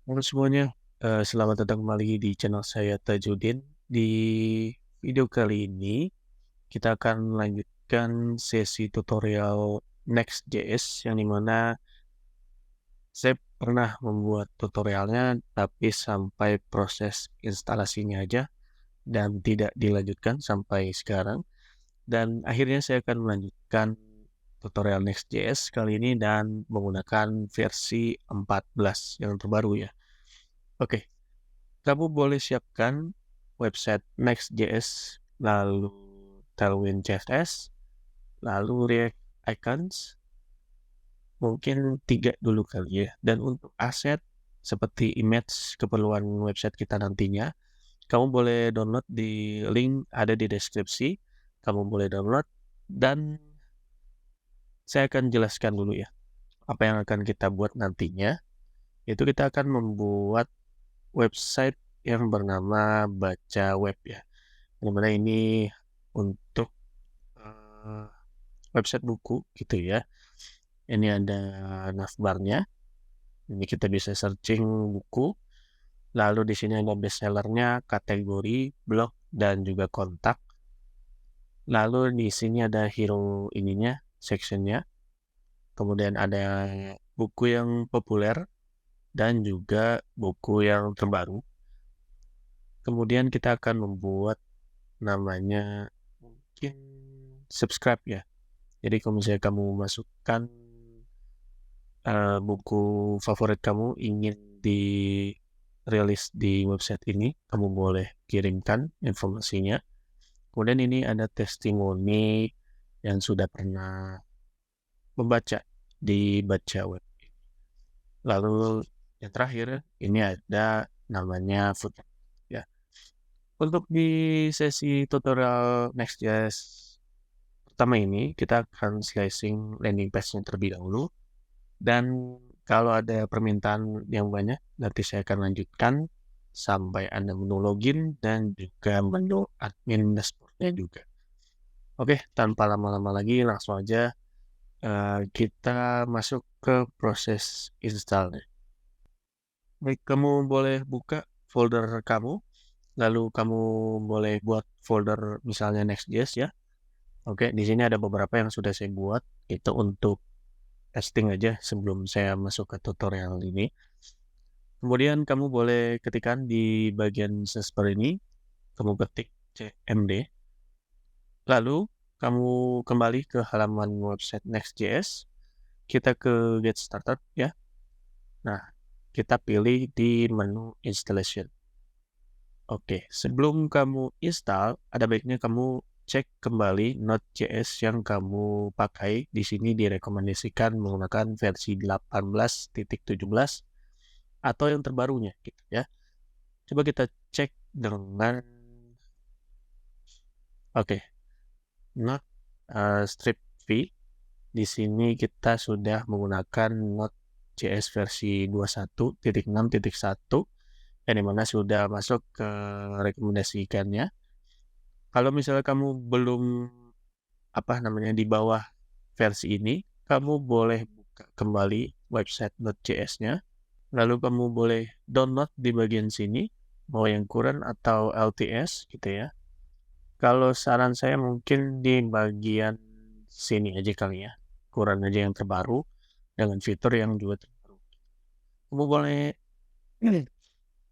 Halo semuanya, selamat datang kembali di channel saya Tajudin. Di video kali ini, kita akan melanjutkan sesi tutorial Next.js yang dimana saya pernah membuat tutorialnya tapi sampai proses instalasinya aja dan tidak dilanjutkan sampai sekarang. Dan akhirnya saya akan melanjutkan tutorial Next.js kali ini dan menggunakan versi 14 yang terbaru ya. Oke. Kamu boleh siapkan website Next.js, lalu Tailwind CSS, lalu React Icons, mungkin 3 dulu kali ya. Dan untuk aset seperti image keperluan website kita nantinya, kamu boleh download di link ada di deskripsi. Kamu boleh download dan saya akan jelaskan dulu ya apa yang akan kita buat nantinya. Itu kita akan membuat website yang bernama Baca Web ya. Dimana ini untuk eh, website buku gitu ya. Ini ada navbarnya. Ini kita bisa searching buku. Lalu di sini ada bestsellernya, kategori, blog, dan juga kontak. Lalu di sini ada hero ininya, sectionnya. Kemudian ada buku yang populer dan juga buku yang terbaru. Kemudian kita akan membuat namanya mungkin subscribe ya. Jadi kalau misalnya kamu masukkan buku favorit kamu ingin dirilis di website ini, kamu boleh kirimkan informasinya. Kemudian ini ada testimoni yang sudah pernah membaca di Baca Web. Lalu yang terakhir ini ada namanya footer. Ya. Untuk di sesi tutorial Next.js pertama ini kita akan slicing landing page-nya terlebih dahulu. Dan kalau ada permintaan yang banyak, nanti saya akan lanjutkan sampai Anda menu login dan juga menu admin dashboard-nya juga. Oke, tanpa lama-lama lagi, langsung aja kita masuk ke proses install. Baik, kamu boleh buka folder kamu, lalu kamu boleh buat folder misalnya Next.js ya. Oke, di sini ada beberapa yang sudah saya buat, itu untuk testing aja sebelum saya masuk ke tutorial ini. Kemudian kamu boleh ketikkan di bagian search bar ini, kamu ketik cmd, lalu kamu kembali ke halaman website Next.js, kita ke get started ya. Nah, kita pilih di menu installation. Oke, sebelum kamu install, ada baiknya kamu cek kembali Node.js yang kamu pakai. Di sini direkomendasikan menggunakan versi 18.17 atau yang terbarunya gitu ya. Coba kita cek dengan Node strip V. Di sini kita sudah menggunakan Node.js versi 21.6.1 yang dimana sudah masuk ke rekomendasikannya. Kalau misalnya kamu belum di bawah versi ini, kamu boleh buka kembali website Node.js-nya. Lalu kamu boleh download di bagian sini, mau yang current atau LTS gitu ya. Kalau saran saya mungkin di bagian sini aja kali ya. Current aja yang terbaru dengan fitur yang juga terbaru. Kamu boleh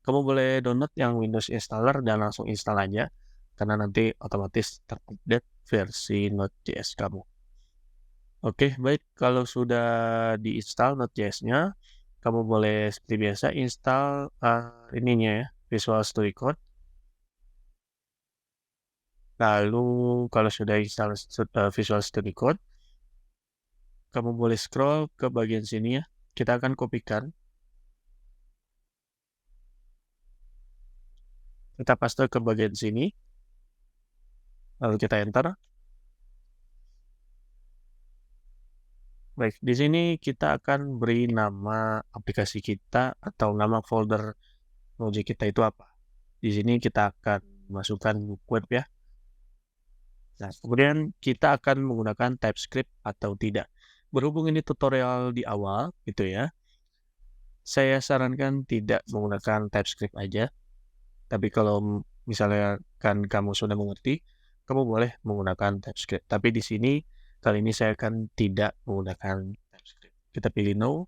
kamu boleh download yang Windows installer dan langsung install aja karena nanti otomatis terupdate versi Node.js kamu. Oke, baik. Kalau sudah diinstal Node.js-nya, kamu boleh seperti biasa install ininya ya, Visual Studio Code. Lalu kalau sudah install Visual Studio Code, kamu boleh scroll ke bagian sini ya. Kita akan kopikan. Kita paste ke bagian sini. Lalu kita enter. Baik, di sini kita akan beri nama aplikasi kita atau nama folder project kita itu apa. Di sini kita akan masukkan web ya. Nah, kemudian kita akan menggunakan TypeScript atau tidak. Berhubung ini tutorial di awal gitu ya, Saya sarankan tidak menggunakan TypeScript aja, tapi kalau misalnya kan kamu sudah mengerti, kamu boleh menggunakan TypeScript. Tapi di sini, kali ini saya akan tidak menggunakan TypeScript. Kita pilih No,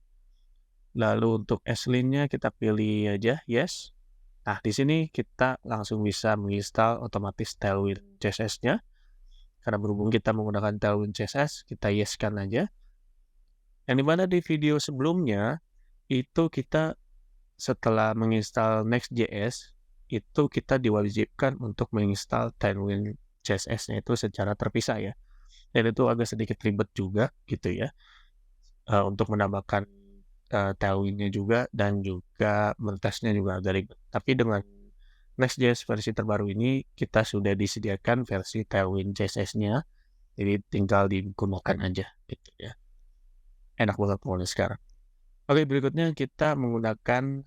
lalu untuk Sline-nya kita pilih aja Yes. Nah, di sini kita langsung bisa menginstal otomatis Tailwind CSS-nya. Karena berhubung kita menggunakan Tailwind CSS, kita yes-kan aja. Yang dimana di video sebelumnya, itu kita setelah menginstal Next.js, itu kita diwajibkan untuk menginstal Tailwind CSS-nya itu secara terpisah ya. Dan itu agak sedikit ribet juga gitu ya, untuk menambahkan Tailwind-nya juga dan juga mentesnya juga agak ribet. Tapi dengan Next.js versi terbaru ini, kita sudah disediakan versi Tailwind CSS-nya, jadi tinggal digunakan aja gitu ya. Enak banget mulai sekarang. Oke, berikutnya kita menggunakan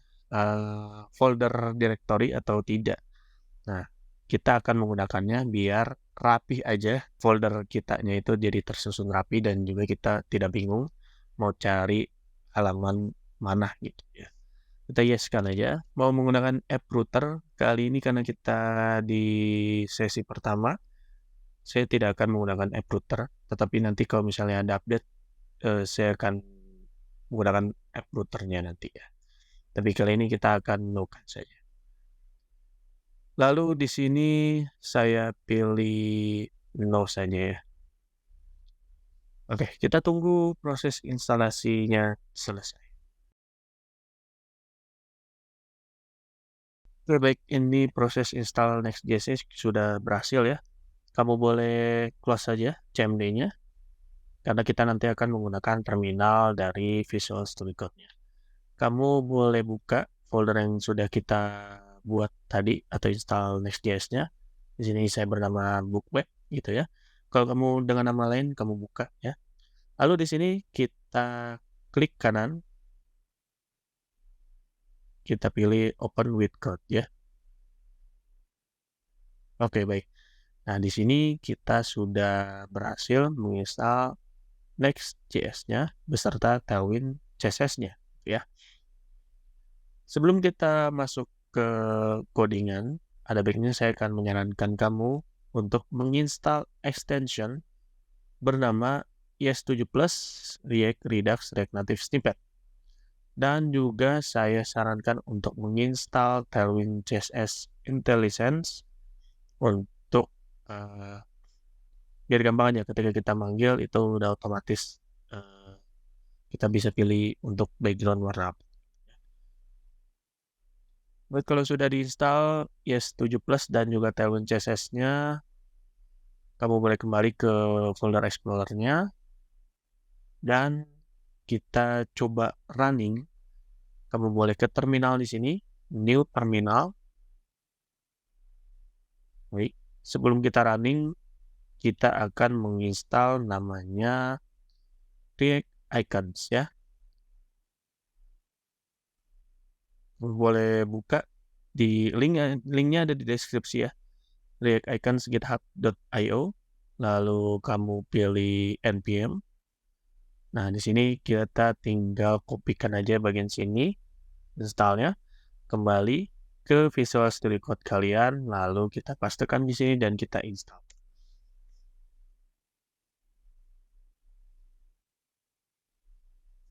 folder directory atau tidak. Nah, kita akan menggunakannya biar rapih aja folder kitanya itu jadi tersusun rapi dan juga kita tidak bingung mau cari halaman mana gitu ya. Kita yes-kan aja. Mau menggunakan app router, kali ini karena kita di sesi pertama, saya tidak akan menggunakan app router, tetapi nanti kalau misalnya ada update, saya akan menggunakan app routernya nanti ya. Tapi kali ini kita akan no-kan saja. Lalu di sini saya pilih no saja ya. Oke, kita tunggu proses instalasinya selesai. Oke, baik, ini proses install Next.js sudah berhasil ya. Kamu boleh close saja CMD-nya, karena kita nanti akan menggunakan terminal dari Visual Studio Code-nya. Kamu boleh buka folder yang sudah kita buat tadi atau install Next.js-nya. Di sini saya bernama Bookweb gitu ya. Kalau kamu dengan nama lain, kamu buka ya. Lalu di sini kita klik kanan, kita pilih Open with Code ya. Oke, baik. Nah, di sini kita sudah berhasil menginstal Next.js-nya beserta Tailwind CSS-nya ya. Sebelum kita masuk ke codingan, ada baiknya saya akan menyarankan kamu untuk menginstal extension bernama ES7 Plus React Redux React Native Snippet. Dan juga saya sarankan untuk menginstal Tailwind CSS IntelliSense untuk biar gampang aja ketika kita manggil itu udah otomatis kita bisa pilih untuk background warna apa. Baik, kalau sudah diinstal ES7 Plus dan juga Tailwind CSS-nya, kamu boleh kembali ke folder Explorer-nya dan kita coba running. Kamu boleh ke terminal di sini, new terminal. Baik, sebelum kita running, kita akan menginstal namanya React Icons ya. Boleh buka di linknya ada di deskripsi ya. React Icons github.io. Lalu kamu pilih npm. Nah, di sini kita tinggal kopikan aja bagian sini, installnya, kembali ke Visual Studio Code kalian, lalu kita pastekan di sini dan kita install.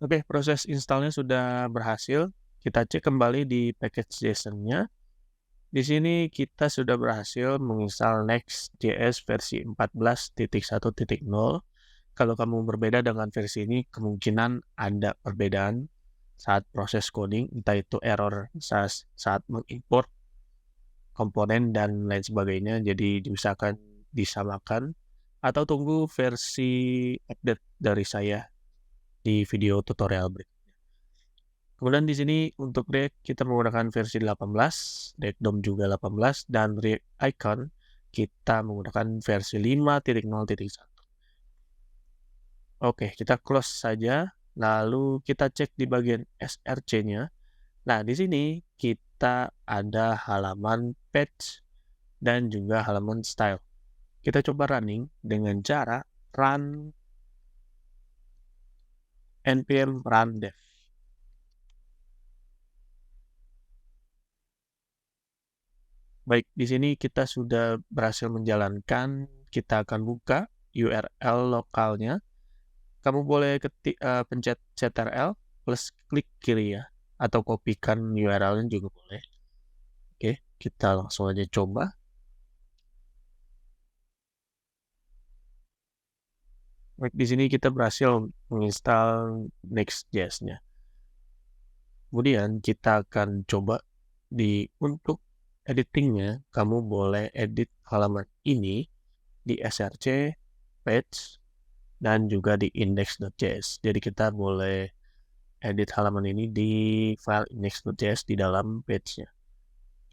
Oke, proses installnya sudah berhasil. Kita cek kembali di package JSON-nya. Di sini kita sudah berhasil menginstal Next.js versi 14.1.0. Kalau kamu berbeda dengan versi ini, kemungkinan ada perbedaan saat proses coding, entah itu error saat mengimport komponen dan lain sebagainya. Jadi diusahakan disamakan atau tunggu versi update dari saya di video tutorial berikutnya. Kemudian di sini untuk React kita menggunakan versi 18, React DOM juga 18, dan React Icon kita menggunakan versi 5.0.1. Oke, kita close saja, lalu kita cek di bagian src-nya. Nah, di sini kita ada halaman page dan juga halaman style. Kita coba running dengan cara run npm run dev. Baik, di sini kita sudah berhasil menjalankan. Kita akan buka URL lokalnya. Kamu boleh pencet CTRL plus klik kiri ya, atau kopikan URL-nya juga boleh. Oke, kita langsung aja coba. Baik, di sini kita berhasil menginstal Next.js-nya. Kemudian kita akan coba untuk editingnya, kamu boleh edit halaman ini di src, page, dan juga di index.js. Jadi kita boleh edit halaman ini di file index.js di dalam page-nya.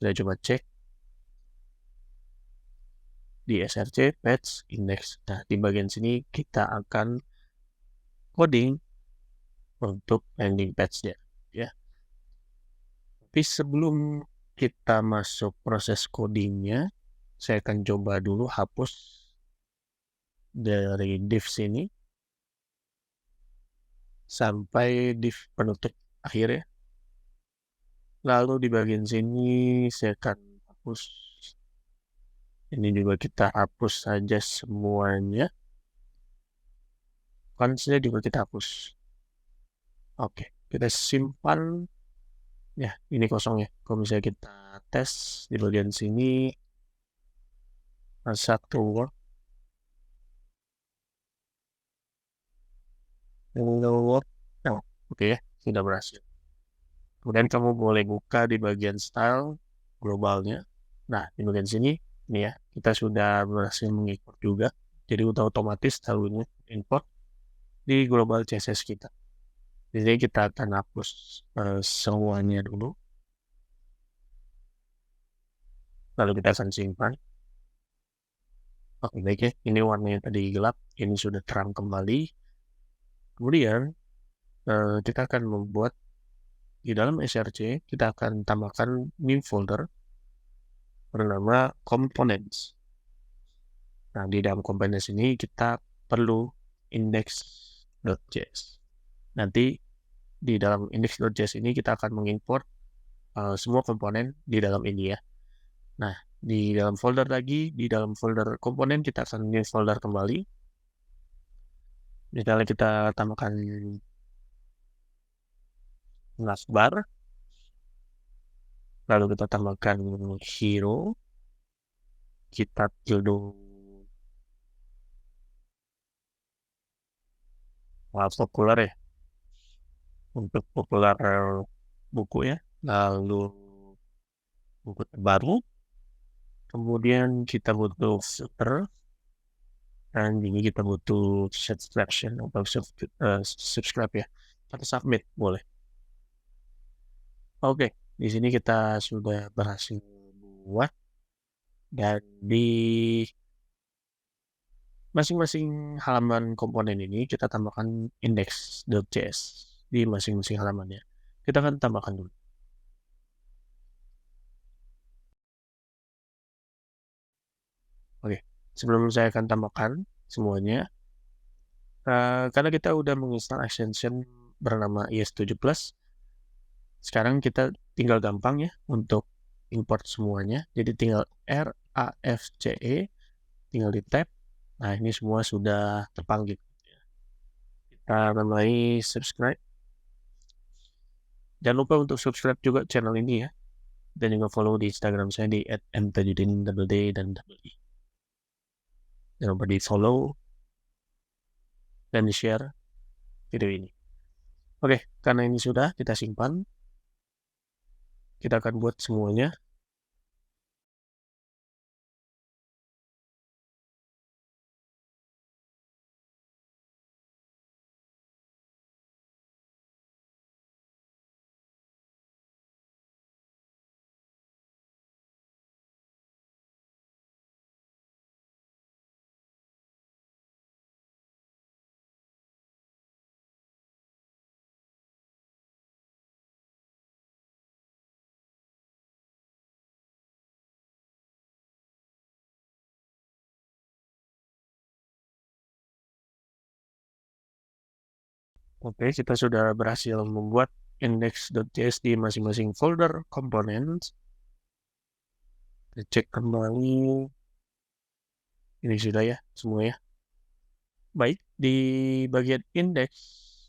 Kita coba cek di src, page, index. Nah, di bagian sini kita akan coding untuk landing page-nya. Ya. Tapi sebelum kita masuk proses codingnya, saya akan coba dulu hapus dari div sini sampai div penutup akhir ya. Lalu di bagian sini saya akan hapus. Ini juga kita hapus saja semuanya. Constnya juga kita hapus. Oke, kita simpan. Ya, ini kosong ya. Kalau misalnya kita tes di bagian sini, satu word. Word. Oh, oke ya, sudah berhasil. Kemudian kamu boleh buka di bagian style globalnya. Nah, di bagian sini, ini ya, kita sudah berhasil mengimport juga. Jadi udah otomatis stylenya import di global CSS kita. Jadi kita akan hapus semuanya dulu. Lalu kita akan simpan. Oke, baik ya. Ini warnanya tadi gelap, ini sudah terang kembali. Kemudian kita akan membuat di dalam src, kita akan tambahkan new folder bernama components. Nah, di dalam components ini kita perlu index.js. Nanti di dalam index.js ini kita akan mengimport semua komponen di dalam ini ya. Nah, di dalam folder lagi, di dalam folder komponen kita akan new folder kembali. Misalnya kita tambahkan navbar, lalu kita tambahkan hero, kita tilde populer ya, untuk populer buku ya, lalu buku terbaru, kemudian kita butuh filter, dan ini kita butuh subscription atau subscribe ya, atau submit boleh. Oke, di sini kita sudah berhasil buat, dan di masing-masing halaman komponen ini kita tambahkan index.js di masing-masing halamannya. Kita akan tambahkan dulu. Oke, sebelum saya akan tambahkan semuanya, karena kita udah menginstal extension bernama IS7+, sekarang kita tinggal gampang ya untuk import semuanya. Jadi tinggal RAFCE, tinggal di tab. Nah, ini semua sudah terpanggil. Kita namai subscribe. Jangan lupa untuk subscribe juga channel ini ya. Dan juga follow di Instagram saya di @mtajudin_d dan _e. Jangan lupa di follow dan di share video ini. Oke, karena ini sudah kita simpan, kita akan buat semuanya. Oke, kita sudah berhasil membuat index.js di masing-masing folder components. Kita cek kembali. Ini sudah ya, semua ya. Baik, di bagian index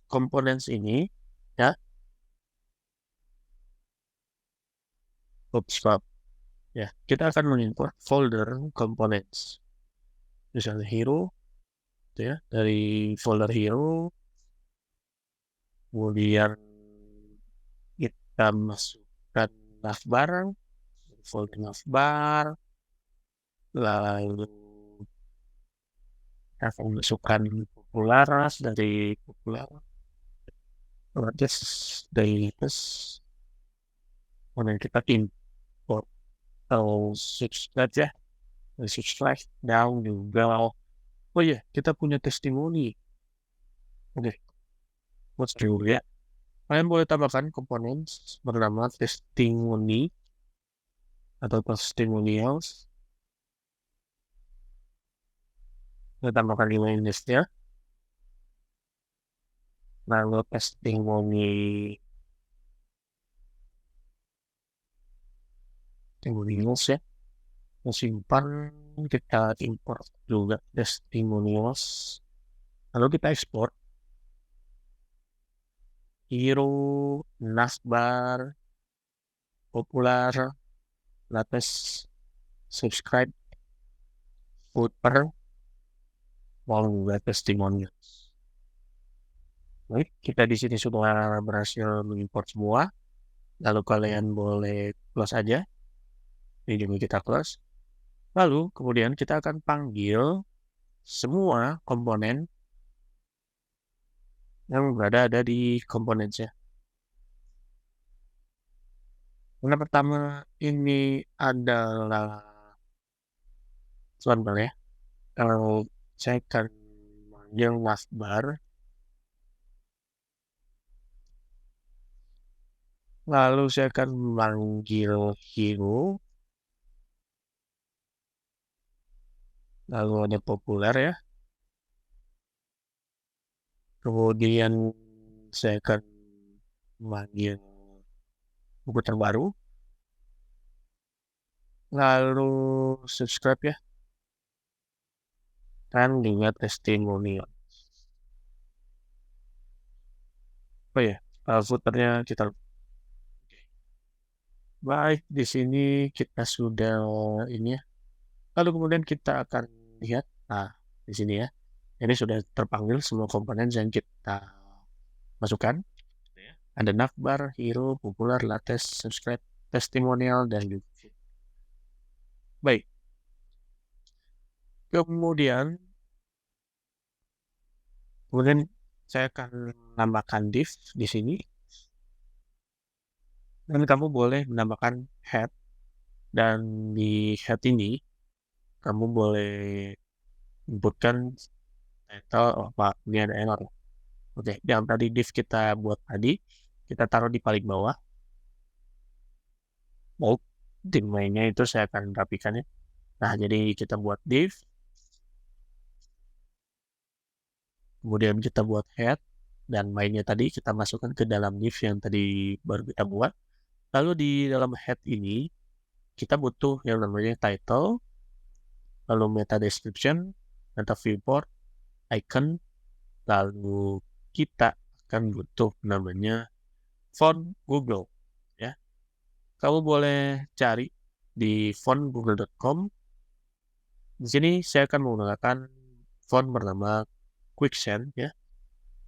components ini, ya, ya, kita akan mengimport folder components. Misalnya hero, gitu ya, dari folder hero, kemudian kita masukkan navbar, folder navbar, lalu kita akan masukkan popularas dari popular, dari latest, kemudian kita import atau subscribe ya, dari subscribe down juga. Oh iya, kita punya testimoni. Oke, buat dulu ya. Kalian boleh tambahkan komponen bernama testimoni atau testimonials. Kita tambahkan email listnya. Lalu testimonials ya. Simpan, kita import juga testimonials. Lalu kita ekspor hero, navbar, popular, latest, subscribe, footer, lalu juga testimonials. Baik, kita di sini sudah berhasil mengimport semua. Lalu kalian boleh close aja. Ini juga kita close. Lalu kemudian kita akan panggil semua komponen yang ada di komponennya. Yang pertama ini adalah sebentar ya. Kalau saya akan panggil navbar. Lalu saya akan memanggil hero. Lalu ada populer ya. Kemudian saya akan memanggil buku terbaru. Lalu subscribe ya. Dan juga testimonial. Oh ya, footernya kita. Baik, di sini kita sudah ini ya. Lalu kemudian kita akan lihat, nah di sini ya, ini sudah terpanggil semua komponen yang kita masukkan. Ada navbar, hero, popular, latest, subscribe, testimonial, dan juga. Baik. Kemudian saya akan menambahkan div di sini. Dan kamu boleh menambahkan head. Dan di head ini, kamu boleh inputkan title, apa, ini ada error. Oke, yang tadi div kita buat tadi, kita taruh di paling bawah. Oh, tim mainnya itu saya akan rapikan ya. Nah, jadi kita buat div. Kemudian kita buat head. Dan mainnya tadi kita masukkan ke dalam div yang tadi baru kita buat. Lalu di dalam head ini, kita butuh yang namanya title, lalu meta description, meta viewport, icon, lalu kita akan butuh namanya font Google ya. Kamu boleh cari di fontgoogle.com. Di sini saya akan menggunakan font bernama Quicksand ya.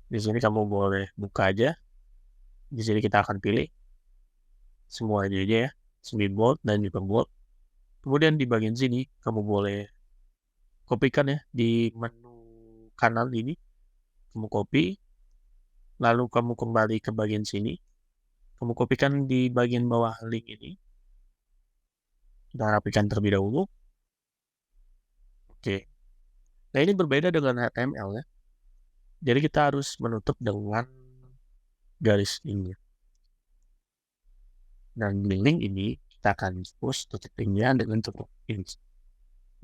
Di sini kamu boleh buka aja. Di sini kita akan pilih semuanya aja ya, semi bold dan juga bold. Kemudian di bagian sini kamu boleh kopikan ya di menu kanan ini. Kamu copy, lalu kamu kembali ke bagian sini. Kamu kopikan di bagian bawah link ini. Kita rapikan terlebih dahulu. Oke. Nah, ini berbeda dengan HTML ya. Jadi kita harus menutup dengan garis ini. Dan di link ini kita akan push tutup linknya dengan tutup ini.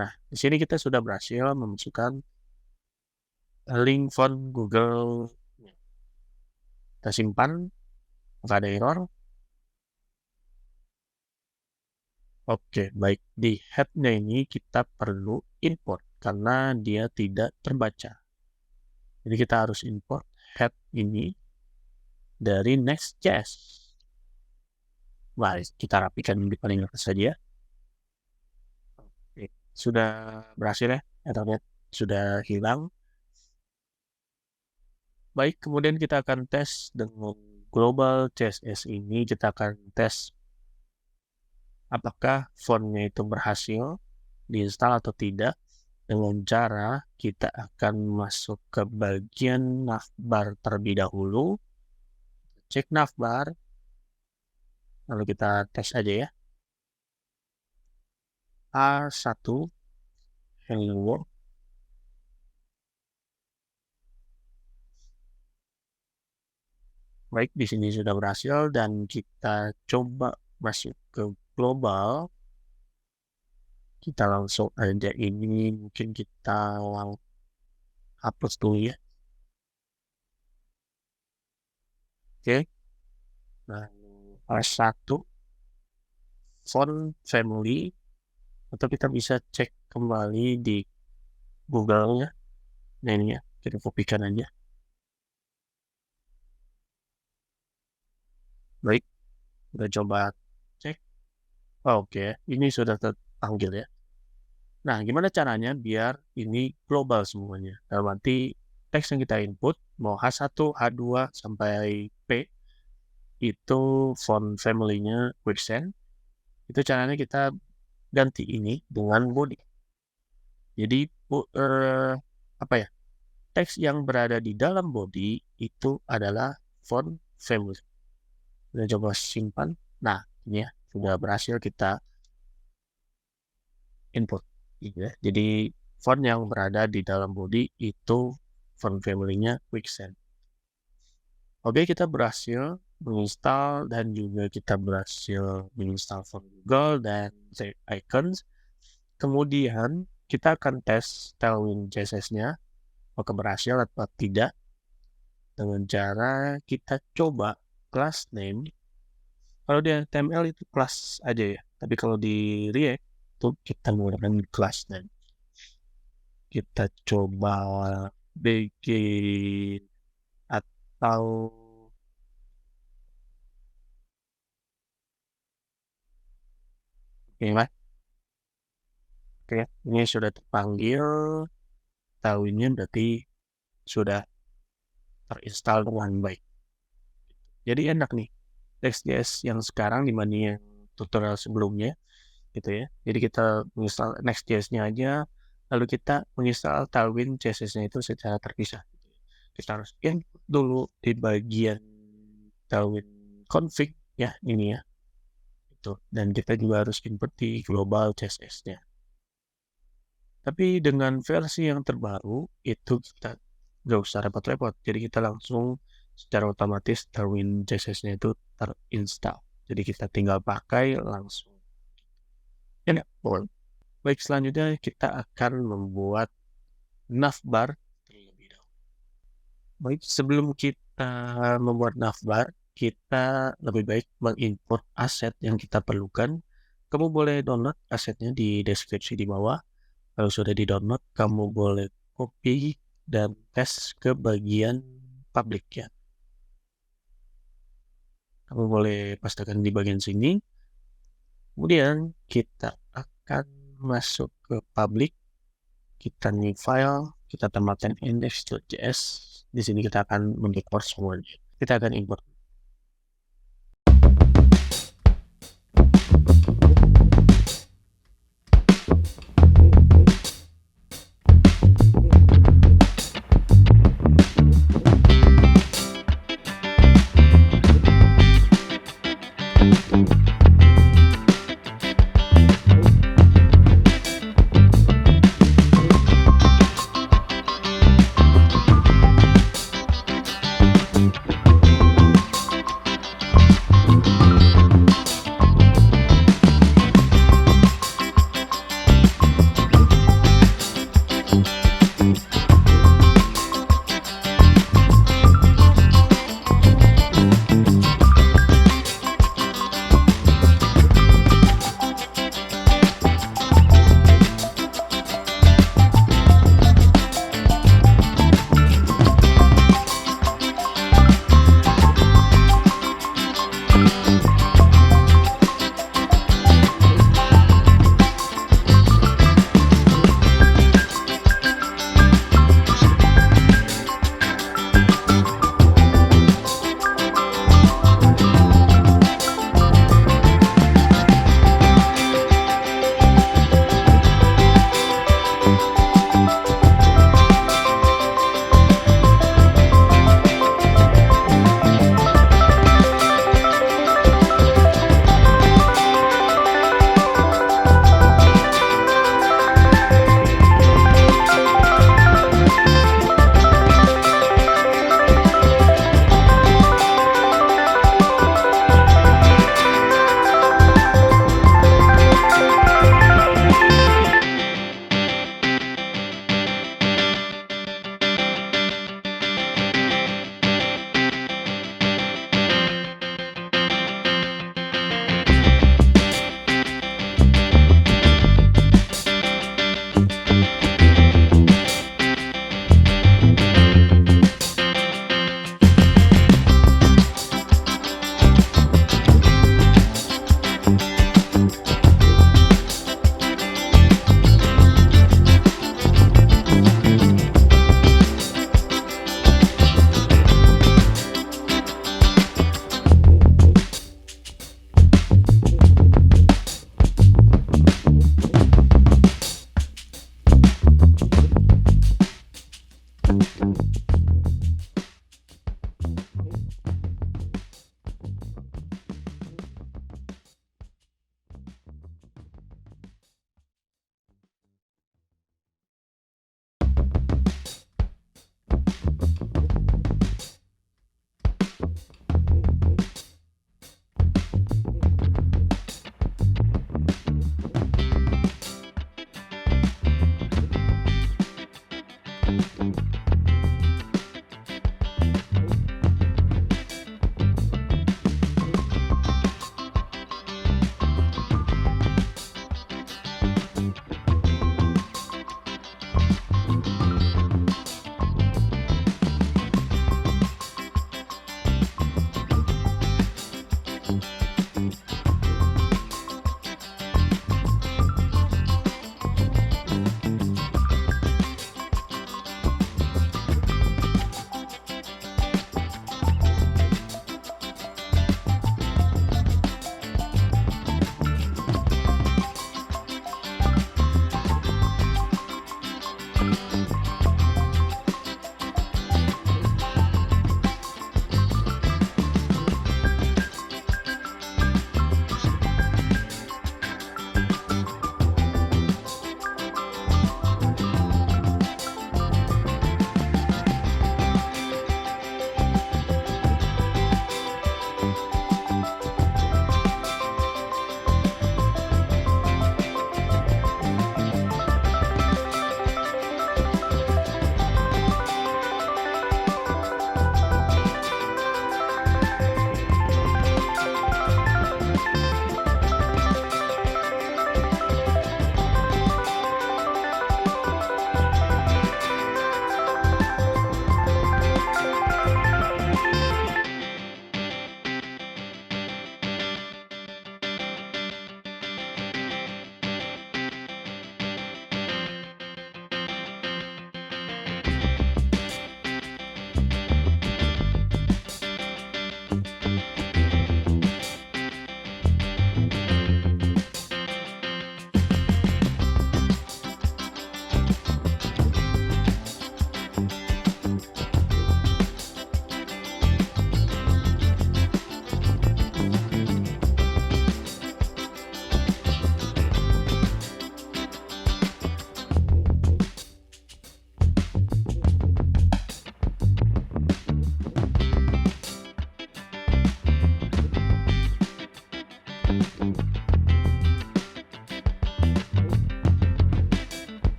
Nah, di sini kita sudah berhasil memasukkan link font Google. Kita simpan, nggak ada error. Oke, baik. Di head-nya ini kita perlu import karena dia tidak terbaca. Jadi kita harus import head ini dari Next.js. Mari kita rapikan di paling atas saja. Oke, sudah berhasil ya, ethernet sudah hilang. Baik, kemudian kita akan tes dengan global CSS ini. Kita akan tes apakah fontnya itu berhasil diinstal atau tidak. Dengan cara kita akan masuk ke bagian navbar terlebih dahulu. Cek navbar. Lalu kita tes aja ya. A1 hello world. Baik, di sini sudah berhasil dan kita coba masuk ke global. Kita langsung aja ini, mungkin kita hapus dulu ya. Oke. Nah, A1 font family, atau kita bisa cek kembali di Google-nya. Nah, ini ya, kita kopikan aja. Baik, kita coba cek. Oke, ini sudah terpanggil ya. Nah, gimana caranya biar ini global semuanya? Dalam arti teks yang kita input, mau H1, H2, sampai P, itu font family-nya Quicksand. Itu caranya kita ganti ini dengan body. Jadi, apa ya? Teks yang berada di dalam body itu adalah font family. Kita coba simpan. Nah, ini ya, sudah berhasil kita input. Ya. Jadi font yang berada di dalam body itu font family-nya Quicksand. Oke, kita berhasil menginstal dan juga kita berhasil menginstal font Google dan icons. Kemudian kita akan tes Tailwind CSS-nya apakah berhasil atau tidak dengan cara kita coba class name. Kalau di HTML itu class aja ya, tapi kalau di React itu kita menggunakan class name. Kita coba bikin atau oke, oke, ini sudah terpanggil. Tahunya berarti sudah terinstall dengan baik. Jadi enak nih Next.js yang sekarang dibanding yang tutorial sebelumnya gitu ya. Jadi kita menginstal Next.js-nya aja, lalu kita menginstal Tailwind CSS-nya itu secara terpisah. Kita harus input dulu di bagian Tailwind config ya, ini ya. Itu. Dan kita juga harus input di global CSS-nya. Tapi dengan versi yang terbaru itu kita nggak usah repot-repot. Jadi kita langsung secara otomatis Tailwind CSS-nya itu terinstall. Jadi kita tinggal pakai langsung. Ya, baik, selanjutnya kita akan membuat navbar terlebih dahulu. Baik, sebelum kita membuat navbar, kita lebih baik mengimport aset yang kita perlukan. Kamu boleh download asetnya di deskripsi di bawah. Kalau sudah di-download, kamu boleh copy dan paste ke bagian public ya. Kamu boleh pastekan di bagian sini. Kemudian kita akan masuk ke public. Kita new file, kita tambahkan index.js. Di sini kita akan mengimport semuanya. Kita akan import.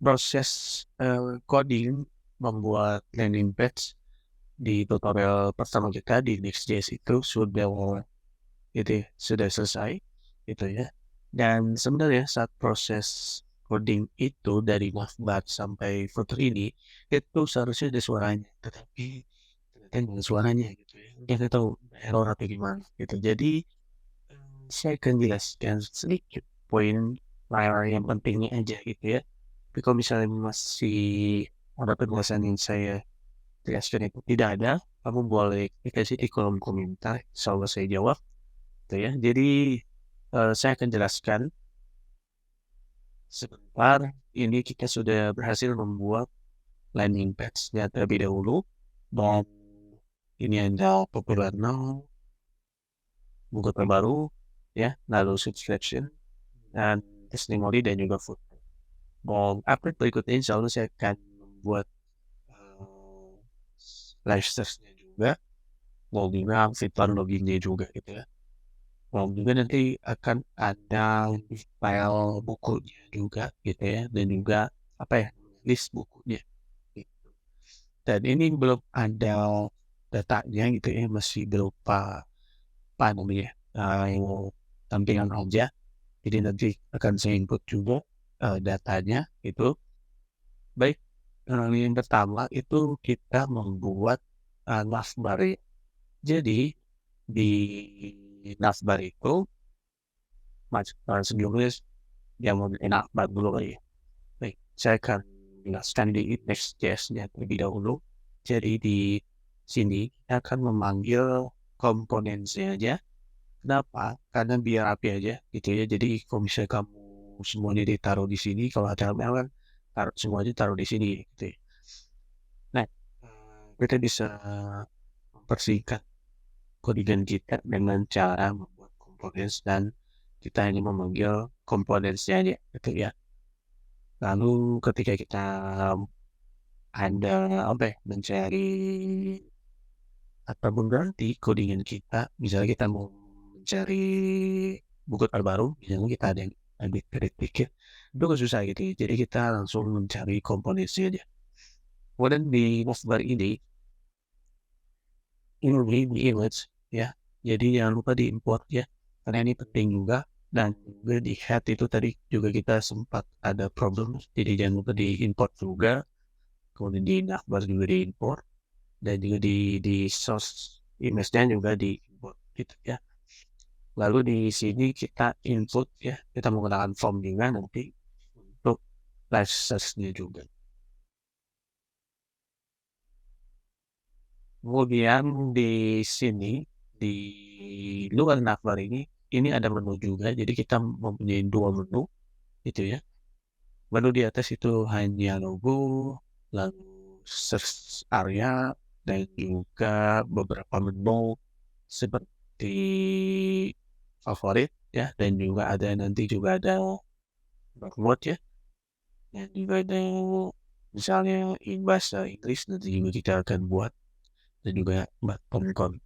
Proses coding membuat landing page di tutorial pertama kita di Next.js itu sudah selesai gitu ya. Dan sebenarnya saat proses coding itu dari navbar sampai footer ini itu seharusnya ada suaranya, tetapi ternyata nggak ada suaranya gitu ya. Kita tahu error atau gimana gitu. Jadi saya akan jelaskan sedikit poin yang pentingnya aja gitu ya. Tapi kalau misalnya masih ada penjelasan yang saya jelaskan itu tidak ada, kamu boleh kasih di kolom komentar, insya saya jawab gitu ya. Jadi saya akan jelaskan sebentar. Ini kita sudah berhasil membuat landing page-nya terlebih dahulu, dan ini ada popular now, buku terbaru ya, lalu subscription dan testimoni dan juga food. Dan update berikutnya insya Allah saya akan membuat live search-nya juga, mau juga fitur loginnya juga gitu ya. Dan juga nanti akan ada file bukunya juga gitu ya, dan juga list bukunya gitu. Dan ini belum ada datanya gitu ya, masih berupa tampilan aja. Jadi nanti akan saya input juga datanya itu. Baik, yang pertama itu kita membuat navbar. Jadi di navbar itu sebelumnya yang mau bikin navbar dulu ya. Baik, saya akan jelaskan di Next.js-nya terlebih dahulu. Jadi di sini kita akan memanggil komponennya aja. Kenapa? Karena biar rapi aja gitu ya. Jadi kalau misalnya kamu semuanya ditaruh di sini, kalau HTML kan semuanya taruh di sini gitu ya. Nah, kita bisa mempersingkat codingan kita dengan cara membuat components dan kita hanya memanggil components-nya aja gitu ya. Lalu ketika kita ada mencari atau mengganti codingan kita, misalnya kita mau mencari buku terbaru, misalnya kita ada yang dikit, itu gak susah gitu ya. Jadi kita langsung mencari komponennya aja. Kemudian di navbar ini di image ya. Jadi jangan lupa diimport ya, karena ini penting juga. Dan juga di head itu tadi juga kita sempat ada problem, jadi jangan lupa diimport juga. Kemudian di navbar juga diimport, dan juga di source image-nya juga diimport gitu ya. Lalu di sini kita input ya, kita menggunakan form juga nanti untuk license-nya juga. Kemudian di sini di luar navbar ini ada menu juga, jadi kita mempunyai 2 menu itu ya. Menu di atas itu hanya logo, lalu search area, dan juga beberapa menu seperti favorit ya, dan juga ada nanti juga ada download ya, dan juga ada misalnya bahasa Inggris nanti juga kita akan buat, dan juga button.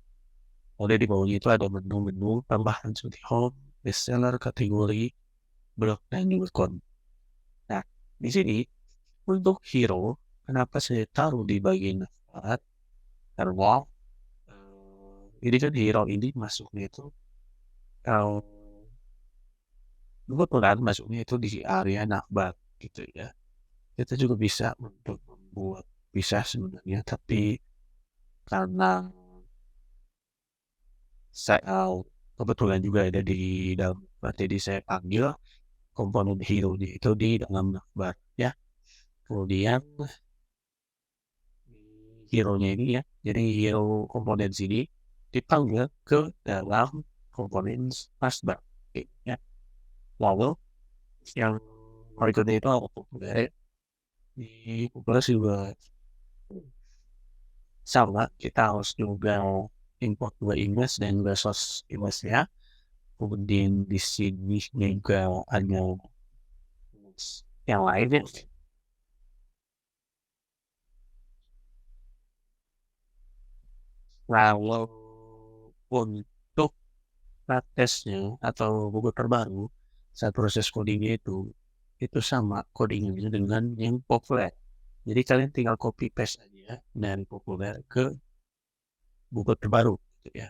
Kemudian di bawahnya itu ada menu-menu tambahan seperti home, bestseller, kategori, blog, dan juga kon. Nah, di sini untuk hero, kenapa saya taruh di bagian navbar? Karena ini kan hero ini masuknya itu kalau kebetulan masuknya itu di area navbar gitu ya. Kita juga bisa untuk membuat bisa sebenarnya, tapi karena saya kebetulan juga ada di dalam, jadi saya panggil komponen hero-nya itu di dalam navbar ya. Kemudian hero-nya ini ya, jadi hero komponen sini dipanggil ke dalam komponen navbar ya. Lalu yang berikutnya itu populer, di populer juga sama, kita harus juga import dua image dan juga source image-nya. Kemudian di sini juga ada yang lainnya. Kalau untuk testnya atau buku terbaru saat proses codingnya itu sama codingnya dengan yang populer. Jadi kalian tinggal copy paste aja dari populer ke buku terbaru gitu ya.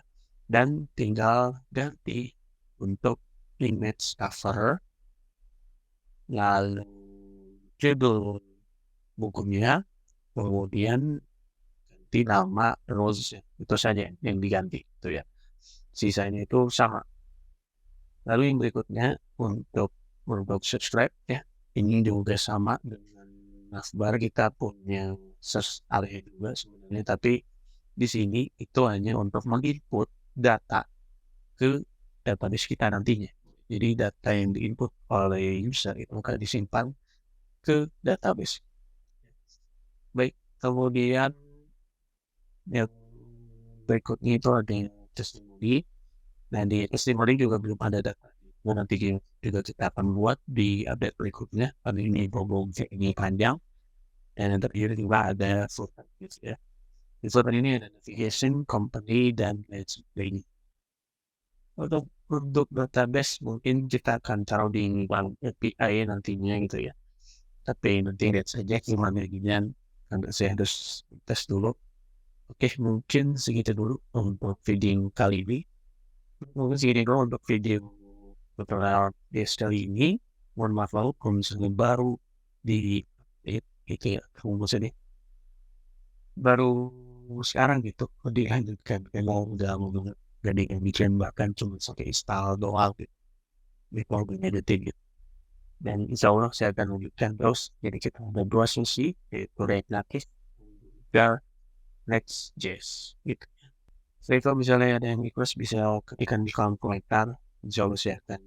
Dan tinggal ganti untuk image cover, lalu judul bukunya, kemudian ganti nama, terus itu saja yang diganti itu ya. Sisanya itu sama. Lalu yang berikutnya untuk subscribe ya, ini juga sama dengan navbar, kita punya search area juga sebenarnya, tapi di sini itu hanya untuk menginput data ke database kita nantinya. Jadi data yang diinput oleh user itu akan disimpan ke database. Baik, kemudian yang berikutnya itu ada testimoni. Nah, di testimoni juga belum ada data. Nah, nanti juga kita akan buat di update berikutnya. Pada ini ini panjang. Dan yang terakhir juga ada footer gitu ya. Di footer ini ada navigation, company, dan lain sebagainya. Untuk database mungkin kita akan taruh di API nantinya gitu ya. Tapi nanti lihat saja gimana ginian. Karena saya harus tes dulu. Oke, mungkin segitu dulu untuk video kali ini. Mungkin segitu dulu untuk video tutorial kali ini. Mohon maaf kalau misalnya baru di itu ya, maksudnya baru sekarang gitu dilanjutkan, kalau udah mau jadi yang bikin bahkan cuma sampai install doang gitu, before editing gitu. Dan insya Allah saya akan lanjutkan terus. Jadi kita ada 2 sesi, yaitu React Native dan Next.js gitu. Jadi kalau misalnya ada yang request bisa ketikkan di kolom komentar. Insya Allah saya akan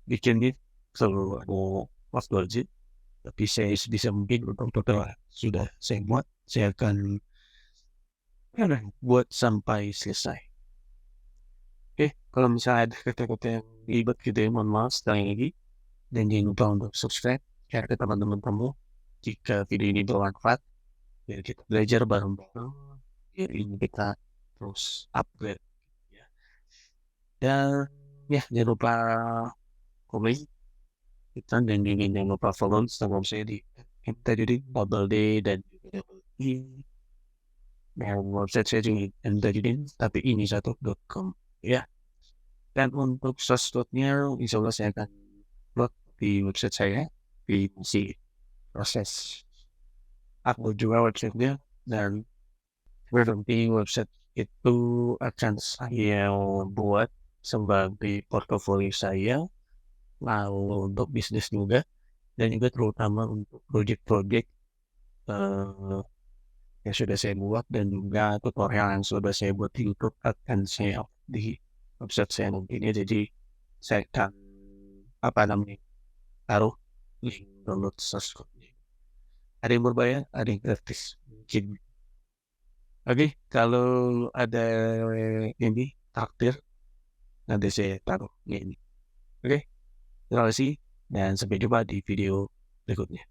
bikin nih selalu ada waktu aja. tapi saya sebisa mungkin untuk tutorial sudah saya buat, saya akan buat sampai selesai. Oke, kalau misalnya ada kata-kata yang ribet gitu ya, mohon maaf sekali lagi. Dan jangan lupa untuk subscribe, share ke teman-teman kamu jika video ini bermanfaat. Biar kita belajar bareng-bareng, biar ini kita terus upgrade. Ya. Dan ya, jangan lupa komen kita, dan juga jangan lupa follow Instagram saya di @mtajudin_d dan juga _ dan website saya juga mtajudin tapi ini satu.com ya. Dan untuk sesuatunya insya Allah saya akan upload di website saya, di masih proses upload juga websitenya, dan nanti website itu akan saya buat sebagai portofolio saya, lalu untuk bisnis juga, dan juga terutama untuk project-project yang sudah saya buat, dan juga tutorial yang sudah saya buat di YouTube akan saya upload di website saya nantinya. Jadi saya akan taruh link download subscribe-nya. Ada yang berbayar, ada yang gratis mungkin. Oke, kalau ada ini takdir nanti saya taruh ini. Oke, terima kasih dan sampai jumpa di video berikutnya.